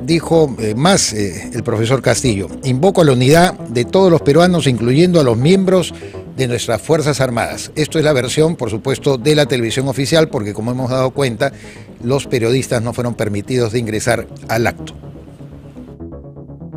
dijo más el profesor Castillo. Invoco a la unidad de todos los peruanos, incluyendo a los miembros de nuestras Fuerzas Armadas. Esto es la versión, por supuesto, de la televisión oficial, porque como hemos dado cuenta, los periodistas no fueron permitidos de ingresar al acto.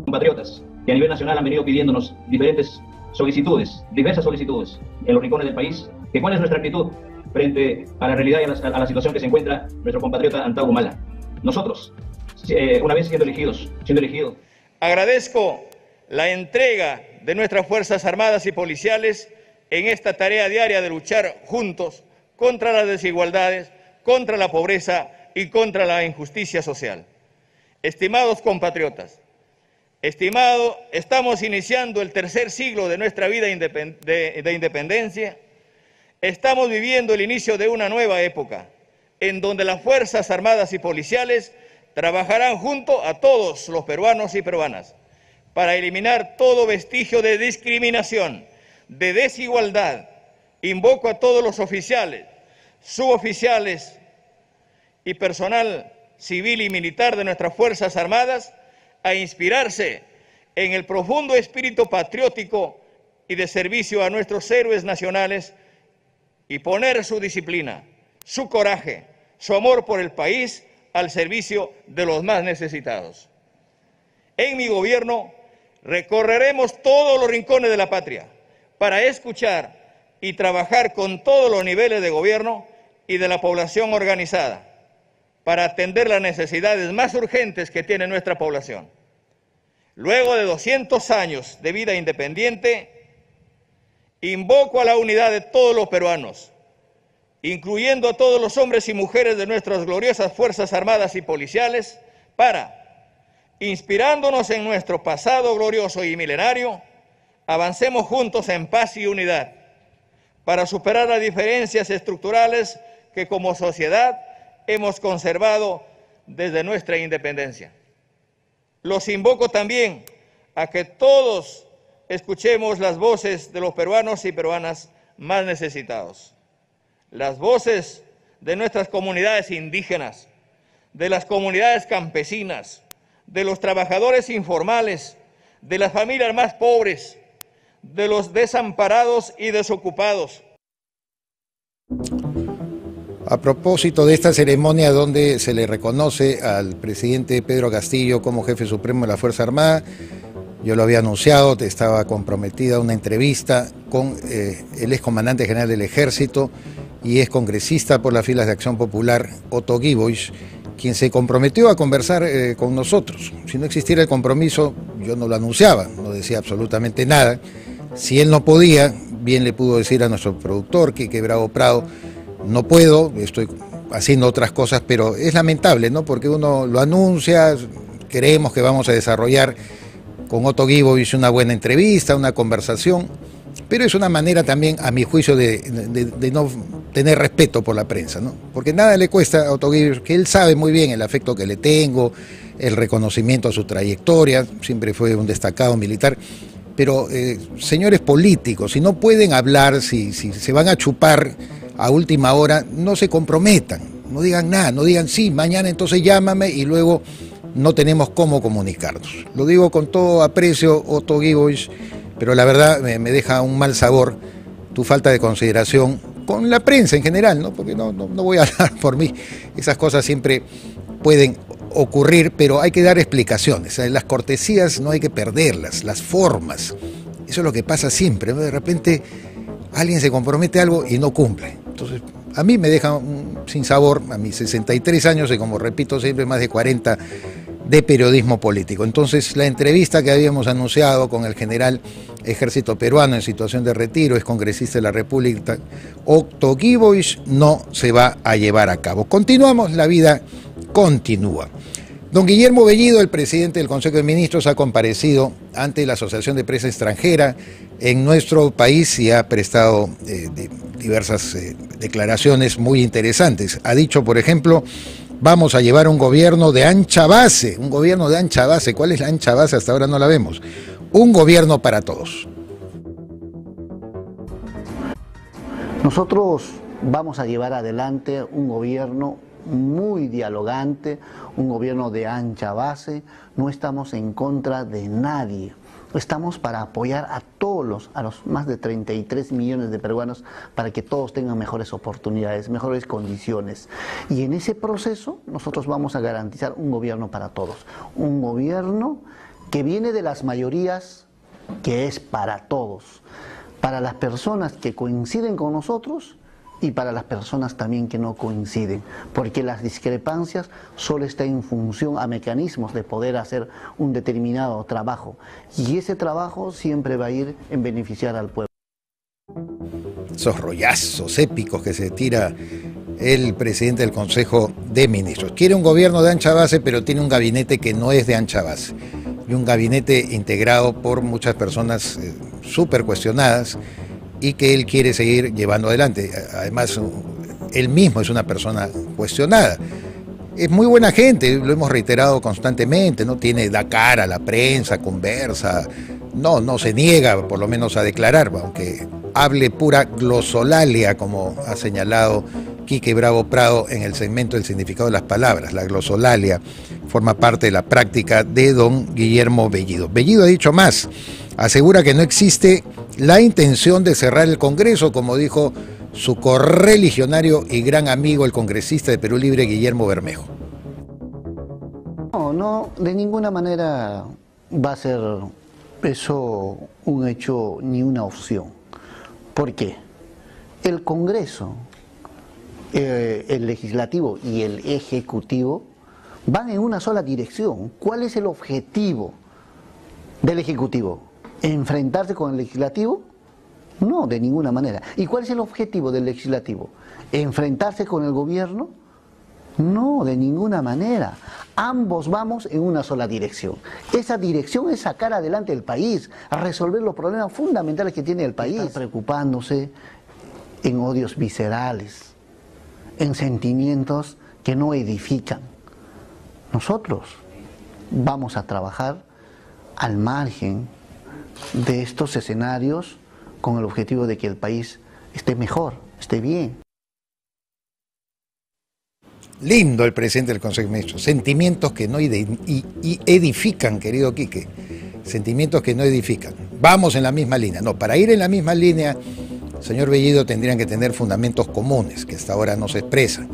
Compatriotas que a nivel nacional han venido pidiéndonos diversas solicitudes en los rincones del país, que cuál es nuestra actitud frente a la realidad y a la situación que se encuentra nuestro compatriota Antauro Humala. Nosotros, una vez siendo elegido, agradezco la entrega de nuestras Fuerzas Armadas y Policiales en esta tarea diaria de luchar juntos contra las desigualdades, contra la pobreza y contra la injusticia social. Estimados compatriotas, estamos iniciando el tercer siglo de nuestra vida de independencia. Estamos viviendo el inicio de una nueva época, en donde las Fuerzas Armadas y Policiales trabajarán junto a todos los peruanos y peruanas para eliminar todo vestigio de discriminación, de desigualdad. Invoco a todos los oficiales, suboficiales y personal civil y militar de nuestras Fuerzas Armadas a inspirarse en el profundo espíritu patriótico y de servicio a nuestros héroes nacionales y poner su disciplina, su coraje, su amor por el país al servicio de los más necesitados. En mi gobierno recorreremos todos los rincones de la patria para escuchar y trabajar con todos los niveles de gobierno y de la población organizada para atender las necesidades más urgentes que tiene nuestra población. Luego de 200 años de vida independiente, invoco a la unidad de todos los peruanos, incluyendo a todos los hombres y mujeres de nuestras gloriosas Fuerzas Armadas y Policiales, para, inspirándonos en nuestro pasado glorioso y milenario, avancemos juntos en paz y unidad, para superar las diferencias estructurales que como sociedad hemos conservado desde nuestra independencia. Los invoco también a que todos escuchemos las voces de los peruanos y peruanas más necesitados. Las voces de nuestras comunidades indígenas, de las comunidades campesinas, de los trabajadores informales, de las familias más pobres, de los desamparados y desocupados. A propósito de esta ceremonia donde se le reconoce al presidente Pedro Castillo como jefe supremo de la Fuerza Armada, yo lo había anunciado, estaba comprometida una entrevista con el excomandante general del Ejército y es congresista por las filas de Acción Popular, Otto Gibois, quien se comprometió a conversar con nosotros. Si no existiera el compromiso, yo no lo anunciaba, no decía absolutamente nada. Si él no podía, bien le pudo decir a nuestro productor, Quique Bravo Prado, no puedo, estoy haciendo otras cosas, pero es lamentable, ¿no? Porque uno lo anuncia, creemos que vamos a desarrollar con Otto Gibois una buena entrevista, una conversación, pero es una manera también, a mi juicio, de no tener respeto por la prensa, ¿no? Porque nada le cuesta a Otto Gibois, que él sabe muy bien el afecto que le tengo, el reconocimiento a su trayectoria, siempre fue un destacado militar, pero señores políticos, si no pueden hablar, si se van a chupar a última hora, no se comprometan, no digan nada, no digan sí, mañana entonces llámame y luego no tenemos cómo comunicarnos. Lo digo con todo aprecio, Otto Gibois, pero la verdad me deja un mal sabor tu falta de consideración con la prensa en general, ¿no? Porque no voy a hablar por mí, esas cosas siempre pueden ocurrir, pero hay que dar explicaciones. Las cortesías no hay que perderlas, las formas, eso es lo que pasa siempre, ¿no? De repente alguien se compromete a algo y no cumple. Entonces, a mí me deja un sinsabor, a mis 63 años y como repito siempre más de 40 de periodismo político. Entonces, la entrevista que habíamos anunciado con el general Ejército Peruano en situación de retiro, es congresista de la República, Otto Gibois, no se va a llevar a cabo. Continuamos, la vida continúa. Don Guillermo Bellido, el presidente del Consejo de Ministros, ha comparecido ante la Asociación de Prensa Extranjera en nuestro país y ha prestado diversas declaraciones muy interesantes. Ha dicho, por ejemplo, vamos a llevar un gobierno de ancha base, un gobierno de ancha base. ¿Cuál es la ancha base? Hasta ahora no la vemos. Un gobierno para todos. Nosotros vamos a llevar adelante un gobierno muy dialogante, un gobierno de ancha base. No estamos en contra de nadie. Estamos para apoyar a todos a los más de 33 millones de peruanos, para que todos tengan mejores oportunidades, mejores condiciones. Y en ese proceso nosotros vamos a garantizar un gobierno para todos. Un gobierno que viene de las mayorías, que es para todos. Para las personas que coinciden con nosotros y para las personas también que no coinciden, porque las discrepancias solo están en función a mecanismos de poder hacer un determinado trabajo, y ese trabajo siempre va a ir en beneficiar al pueblo. Esos rollazos épicos que se tira el presidente del Consejo de Ministros. Quiere un gobierno de ancha base, pero tiene un gabinete que no es de ancha base, y un gabinete integrado por muchas personas súper cuestionadas, y que él quiere seguir llevando adelante. Además, él mismo es una persona cuestionada. Es muy buena gente, lo hemos reiterado constantemente, ¿no? Da cara a la prensa, conversa, no se niega por lo menos a declarar, aunque hable pura glosolalia, como ha señalado Quique Bravo Prado en el segmento del significado de las palabras. La glosolalia forma parte de la práctica de don Guillermo Bellido. Bellido ha dicho más, asegura que no existe la intención de cerrar el Congreso, como dijo su correligionario y gran amigo, el congresista de Perú Libre, Guillermo Bermejo. No, de ninguna manera va a ser eso un hecho ni una opción. ¿Por qué? El Congreso, el legislativo y el ejecutivo van en una sola dirección. ¿Cuál es el objetivo del ejecutivo? ¿Enfrentarse con el legislativo? No, de ninguna manera. ¿Y cuál es el objetivo del legislativo? ¿Enfrentarse con el gobierno? No, de ninguna manera. Ambos vamos en una sola dirección. Esa dirección es sacar adelante el país, a resolver los problemas fundamentales que tiene el país. Está preocupándose en odios viscerales, en sentimientos que no edifican. Nosotros vamos a trabajar al margen de estos escenarios con el objetivo de que el país esté mejor, esté bien. Lindo el presidente del Consejo de Ministros. Sentimientos que no edifican, querido Quique. Sentimientos que no edifican. Vamos en la misma línea. No, para ir en la misma línea, señor Bellido, tendrían que tener fundamentos comunes, que hasta ahora no se expresan.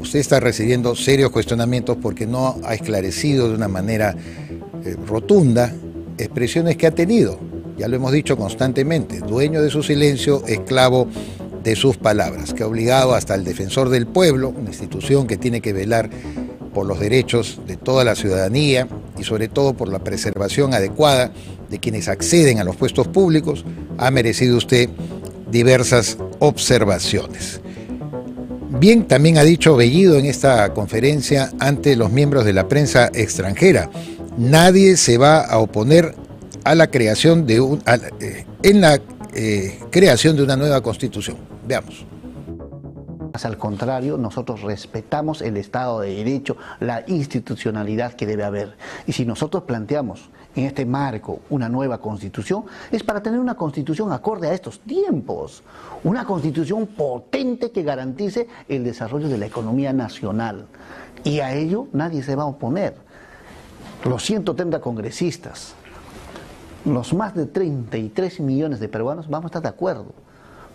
Usted está recibiendo serios cuestionamientos porque no ha esclarecido de una manera rotunda expresiones que ha tenido. Ya lo hemos dicho constantemente, dueño de su silencio, esclavo de sus palabras, que ha obligado hasta el defensor del pueblo, una institución que tiene que velar por los derechos de toda la ciudadanía y sobre todo por la preservación adecuada de quienes acceden a los puestos públicos, ha merecido usted diversas observaciones. Bien, también ha dicho Bellido en esta conferencia ante los miembros de la prensa extranjera, nadie se va a oponer a la creación de creación de una nueva constitución. Veamos. Al contrario, nosotros respetamos el Estado de Derecho, la institucionalidad que debe haber. Y si nosotros planteamos en este marco una nueva constitución, es para tener una constitución acorde a estos tiempos, una constitución potente que garantice el desarrollo de la economía nacional. Y a ello nadie se va a oponer. Los 130 congresistas, los más de 33 millones de peruanos vamos a estar de acuerdo.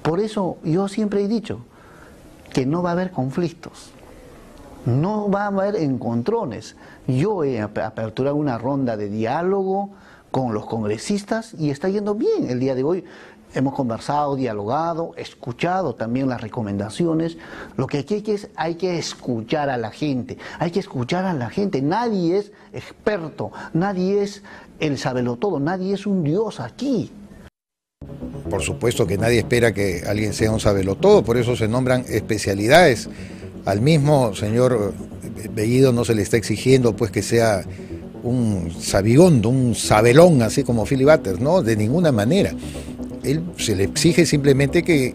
Por eso yo siempre he dicho que no va a haber conflictos, no va a haber encontrones. Yo he aperturado una ronda de diálogo con los congresistas y está yendo bien. El día de hoy hemos conversado, dialogado, escuchado también las recomendaciones. Lo que hay que escuchar a la gente, hay que escuchar a la gente. Nadie es experto, nadie es el sabelotodo, nadie es un dios aquí. Por supuesto que nadie espera que alguien sea un sabelotodo, por eso se nombran especialidades. Al mismo señor Bellido no se le está exigiendo pues que sea un sabigondo, un sabelón, así como Philip Butters, no, de ninguna manera. Él se le exige simplemente que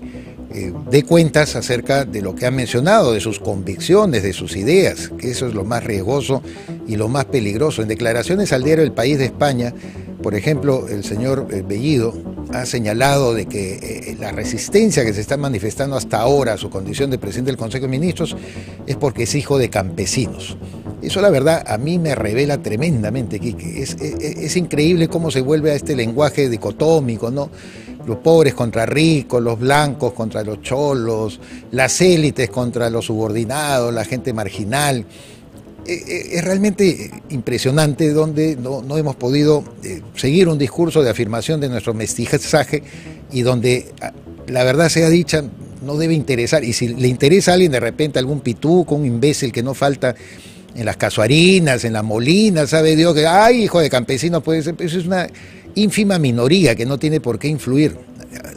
dé cuentas acerca de lo que ha mencionado, de sus convicciones, de sus ideas, que eso es lo más riesgoso y lo más peligroso. En declaraciones al diario El País de España, por ejemplo, el señor Bellido ha señalado de que la resistencia que se está manifestando hasta ahora a su condición de presidente del Consejo de Ministros es porque es hijo de campesinos. Eso la verdad a mí me revela tremendamente, Quique. Es increíble cómo se vuelve a este lenguaje dicotómico, ¿no? Los pobres contra ricos, los blancos contra los cholos, las élites contra los subordinados, la gente marginal. Es realmente impresionante donde no hemos podido seguir un discurso de afirmación de nuestro mestizaje y donde la verdad sea dicha no debe interesar, y si le interesa a alguien de repente algún pituco, un imbécil que no falta en las casuarinas, en las molinas, sabe Dios que, ay, hijo de campesino puede ser, eso es una ínfima minoría que no tiene por qué influir.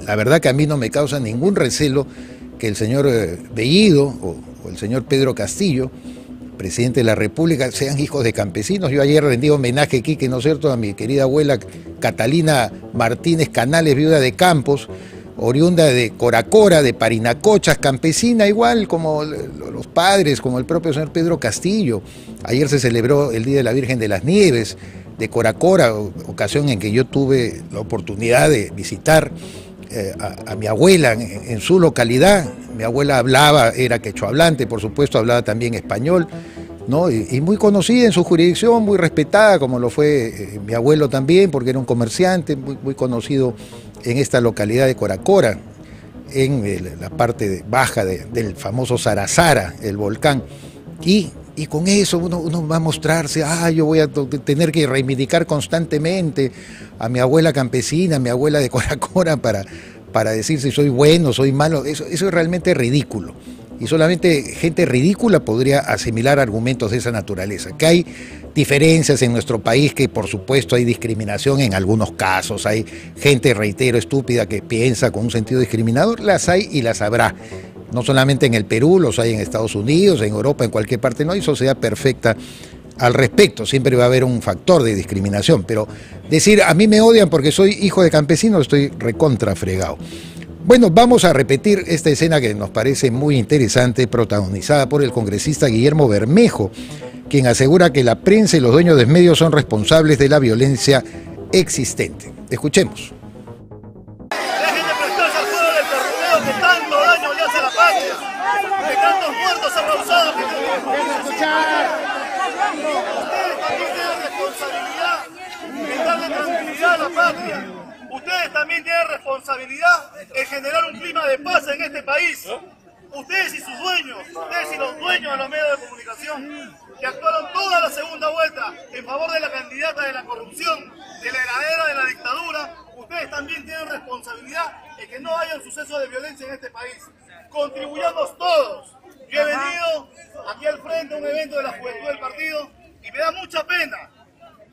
La verdad que a mí no me causa ningún recelo que el señor Bellido o el señor Pedro Castillo, presidente de la República, sean hijos de campesinos. Yo ayer rendí homenaje, Quique, ¿no es cierto?, a mi querida abuela Catalina Martínez Canales, viuda de Campos, oriunda de Coracora, de Parinacochas, campesina igual como los padres, como el propio señor Pedro Castillo. Ayer se celebró el Día de la Virgen de las Nieves de Coracora, ocasión en que yo tuve la oportunidad de visitar a mi abuela en su localidad. Mi abuela hablaba, era quechohablante, por supuesto, hablaba también español, ¿no? Y muy conocida en su jurisdicción, muy respetada, como lo fue mi abuelo también, porque era un comerciante muy conocido en esta localidad de Coracora, en la parte baja del famoso Sarazara, el volcán. Y con eso uno va a mostrarse, yo voy a tener que reivindicar constantemente a mi abuela campesina, a mi abuela de Coracora, para decir si soy bueno, soy malo. Eso es realmente ridículo. Y solamente gente ridícula podría asimilar argumentos de esa naturaleza. Que hay diferencias en nuestro país, que por supuesto hay discriminación en algunos casos, hay gente, reitero, estúpida que piensa con un sentido discriminador, las hay y las habrá. No solamente en el Perú, los hay en Estados Unidos, en Europa, en cualquier parte. No hay sociedad perfecta al respecto, siempre va a haber un factor de discriminación, pero decir a mí me odian porque soy hijo de campesino, estoy recontra fregado. Bueno, vamos a repetir esta escena que nos parece muy interesante, protagonizada por el congresista Guillermo Bermejo, quien asegura que la prensa y los dueños de medios son responsables de la violencia existente. Escuchemos. Dejen de prestarse al juego del terroreo que tanto daño le hace a la patria, que tantos muertos ha causado. Ustedes también tienen responsabilidad en darle tranquilidad a la patria. Ustedes también tienen responsabilidad en generar un clima de paz en este país. Ustedes y sus dueños, ustedes y los dueños de los medios de comunicación, que actuaron toda la segunda vuelta en favor de la candidata de la corrupción, de la heredera de la dictadura, ustedes también tienen responsabilidad en que no haya un suceso de violencia en este país. Contribuyamos todos. Yo he venido aquí al frente a un evento de la juventud del partido y me da mucha pena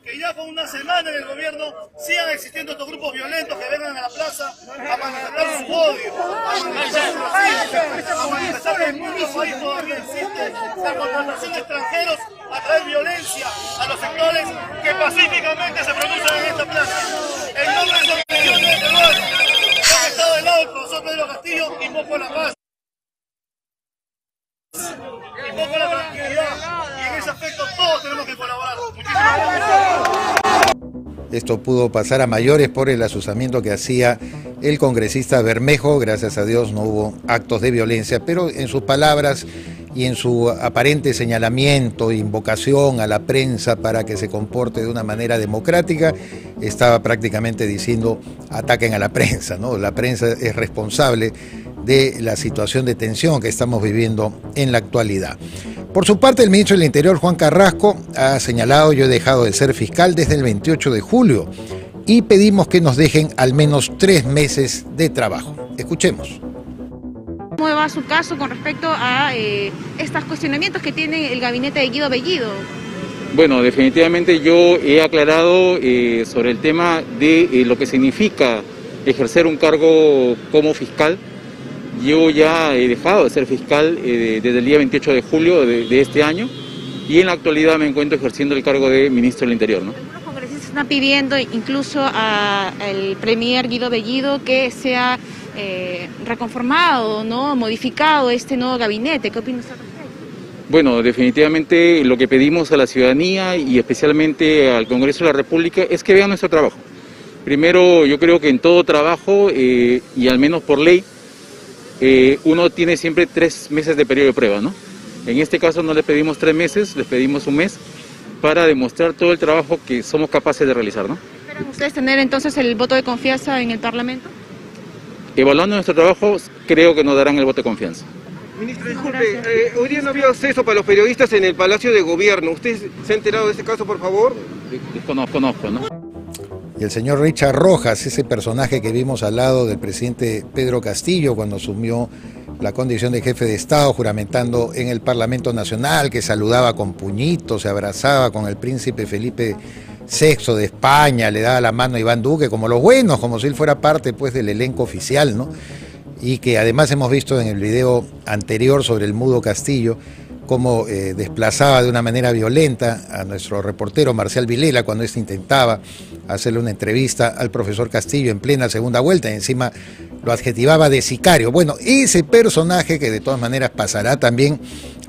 que ya con una semana en el gobierno sigan existiendo estos grupos violentos que vengan a la plaza a manifestar su odio, a manifestar que en muchos países todavía existe la contratación de extranjeros a traer violencia a los sectores que pacíficamente se producen en esta plaza. En nombre de los millones de peruanos que han estado del lado del profesor Pedro Castillo, invoco la paz, invoco la tranquilidad, y en ese aspecto todos tenemos que colaborar. Muchísimas gracias. Esto pudo pasar a mayores por el azuzamiento que hacía el congresista Bermejo. Gracias a Dios no hubo actos de violencia, pero en sus palabras y en su aparente señalamiento e invocación a la prensa para que se comporte de una manera democrática, estaba prácticamente diciendo ataquen a la prensa, ¿no? La prensa es responsable de la situación de tensión que estamos viviendo en la actualidad. Por su parte, el ministro del Interior, Juan Carrasco, ha señalado: yo he dejado de ser fiscal desde el 28 de julio y pedimos que nos dejen al menos 3 meses de trabajo. Escuchemos. ¿Cómo va su caso con respecto a estos cuestionamientos que tiene el gabinete de Guido Bellido? Bueno, definitivamente yo he aclarado sobre el tema de lo que significa ejercer un cargo como fiscal. Yo ya he dejado de ser fiscal desde el día 28 de julio de este año y en la actualidad me encuentro ejerciendo el cargo de ministro del Interior, ¿no? Los congresistas están pidiendo incluso al premier Guido Bellido que sea reconformado, ¿no? Modificado este nuevo gabinete. ¿Qué opinas al respecto? Bueno, definitivamente lo que pedimos a la ciudadanía y especialmente al Congreso de la República es que vean nuestro trabajo. Primero, yo creo que en todo trabajo, y al menos por ley, uno tiene siempre 3 meses de periodo de prueba, ¿no? En este caso no les pedimos 3 meses, les pedimos 1 mes para demostrar todo el trabajo que somos capaces de realizar, ¿no? ¿Esperan ustedes tener entonces el voto de confianza en el Parlamento? Evaluando nuestro trabajo, creo que nos darán el voto de confianza. Ministro, disculpe, hoy día no había acceso para los periodistas en el Palacio de Gobierno. ¿Usted se ha enterado de este caso, por favor? Desconozco, ¿no? Y el señor Richard Rojas, ese personaje que vimos al lado del presidente Pedro Castillo cuando asumió la condición de jefe de Estado, juramentando en el Parlamento Nacional, que saludaba con puñitos, se abrazaba con el príncipe Felipe VI de España, le daba la mano a Iván Duque, como los buenos, como si él fuera parte pues del elenco oficial, ¿no? Y que además hemos visto en el video anterior sobre el mudo Castillo cómo desplazaba de una manera violenta a nuestro reportero Marcial Vilela cuando éste intentaba hacerle una entrevista al profesor Castillo en plena segunda vuelta, y encima lo adjetivaba de sicario. Bueno, ese personaje, que de todas maneras pasará también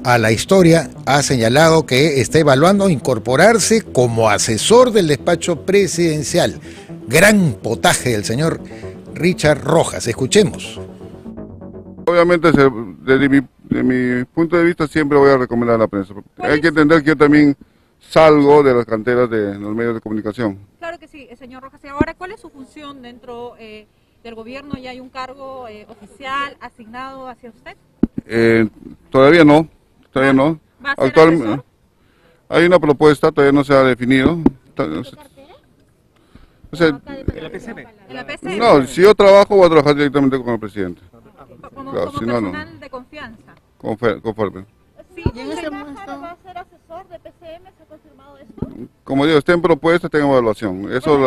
a la historia, ha señalado que está evaluando incorporarse como asesor del despacho presidencial. Gran potaje del señor Richard Rojas. Escuchemos. Obviamente, desde mi punto de vista, siempre voy a recomendar a la prensa. Hay que entender que yo también salgo de las canteras de los medios de comunicación. Claro que sí, señor Rojas. Y ahora, ¿cuál es su función dentro del gobierno? ¿Ya hay un cargo oficial asignado hacia usted? Todavía no. ¿Va a ser asesor? Hay una propuesta, todavía no se ha definido. O sea, ¿En la PCM? no, si yo trabajo, voy a trabajar directamente con el presidente. Como Si no, personal de confianza. Conforme. Sí, ¿y en ese momento va a ser asesor de PCM? ¿Se ha confirmado esto? Como digo, está en propuesta, está en evaluación. Eso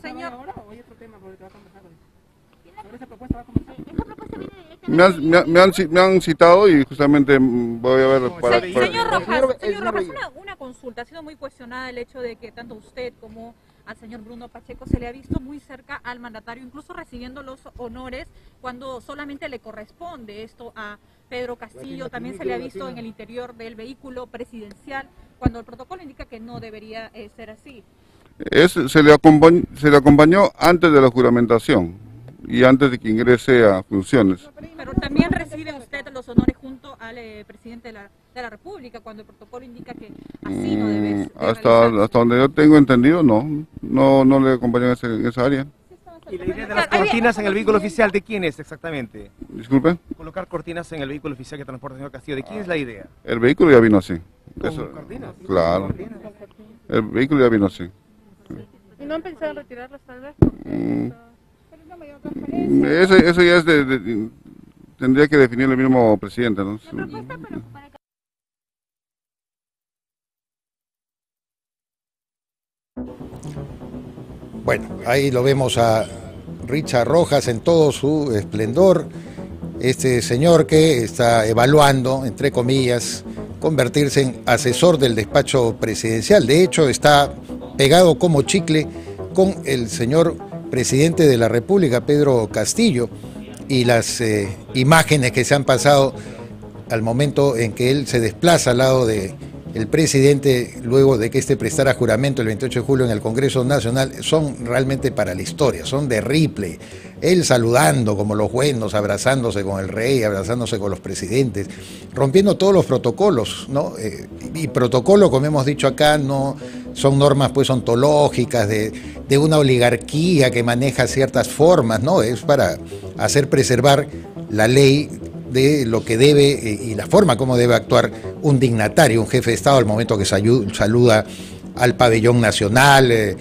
Señor, me han citado y justamente voy a ver para... Señor Rojas, una consulta. Ha sido muy cuestionada el hecho de que tanto usted como al señor Bruno Pacheco se le ha visto muy cerca al mandatario, incluso recibiendo los honores cuando solamente le corresponde esto a Pedro Castillo. También se le ha visto en el interior del vehículo presidencial, cuando el protocolo indica que no debería ser así. Se le acompañó antes de la juramentación y antes de que ingrese a funciones. Pero también recibe usted los honores junto al presidente de la República, cuando el protocolo indica que así no debe hasta donde yo tengo entendido, no le acompañó en esa área. ¿Y la idea de las cortinas en el vehículo oficial de quién es exactamente? Disculpe. Colocar cortinas en el vehículo oficial que transporta el señor Castillo, ¿de quién es la idea? El vehículo ya vino así. ¿Con cortinas? Claro. El vehículo ya vino así. ¿Y no han pensado en retirarlas tal vez? Eso ya es tendría que definir el mismo presidente, ¿no? Bueno, ahí lo vemos a Richard Rojas en todo su esplendor, este señor que está evaluando, entre comillas, convertirse en asesor del despacho presidencial. De hecho, está pegado como chicle con el señor presidente de la República, Pedro Castillo, y las imágenes que se han pasado al momento en que él se desplaza al lado de el presidente, luego de que este prestara juramento el 28 de julio en el Congreso Nacional, son realmente para la historia, son de Ripley. Él saludando como los buenos, abrazándose con el rey, abrazándose con los presidentes, rompiendo todos los protocolos, ¿no? Y protocolo, como hemos dicho acá, no son normas pues ontológicas de una oligarquía que maneja ciertas formas, ¿no? Es para hacer preservar la ley de lo que debe y la forma como debe actuar un dignatario, un jefe de Estado, al momento que saluda al pabellón nacional,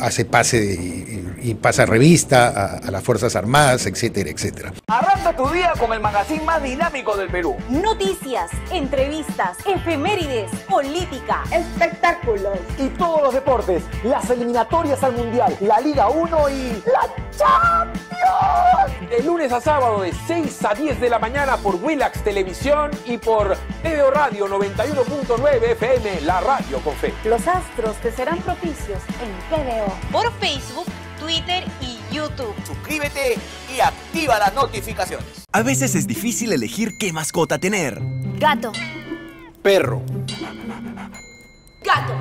hace pase y pasa revista a las Fuerzas Armadas, etcétera, etcétera. Arranca tu día con el magazine más dinámico del Perú. Noticias, entrevistas, efemérides, política, espectáculos y todos los deportes, las eliminatorias al Mundial, la Liga 1 y la Champions. De lunes a sábado de 6 a 10 de la mañana por Willax Televisión y por TVO Radio 91.9 FM, la radio con fe. Los astros te serán propicios en TVO. Por Facebook, Twitter y YouTube. Suscríbete y activa las notificaciones. A veces es difícil elegir qué mascota tener. Gato. Perro. gato.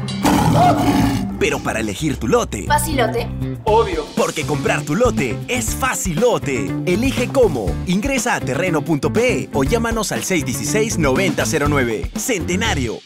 Pero para elegir tu lote... Facilote. Obvio. Porque comprar tu lote es facilote. Elige cómo. Ingresa a terreno.pe o llámanos al 616-9009. Centenario.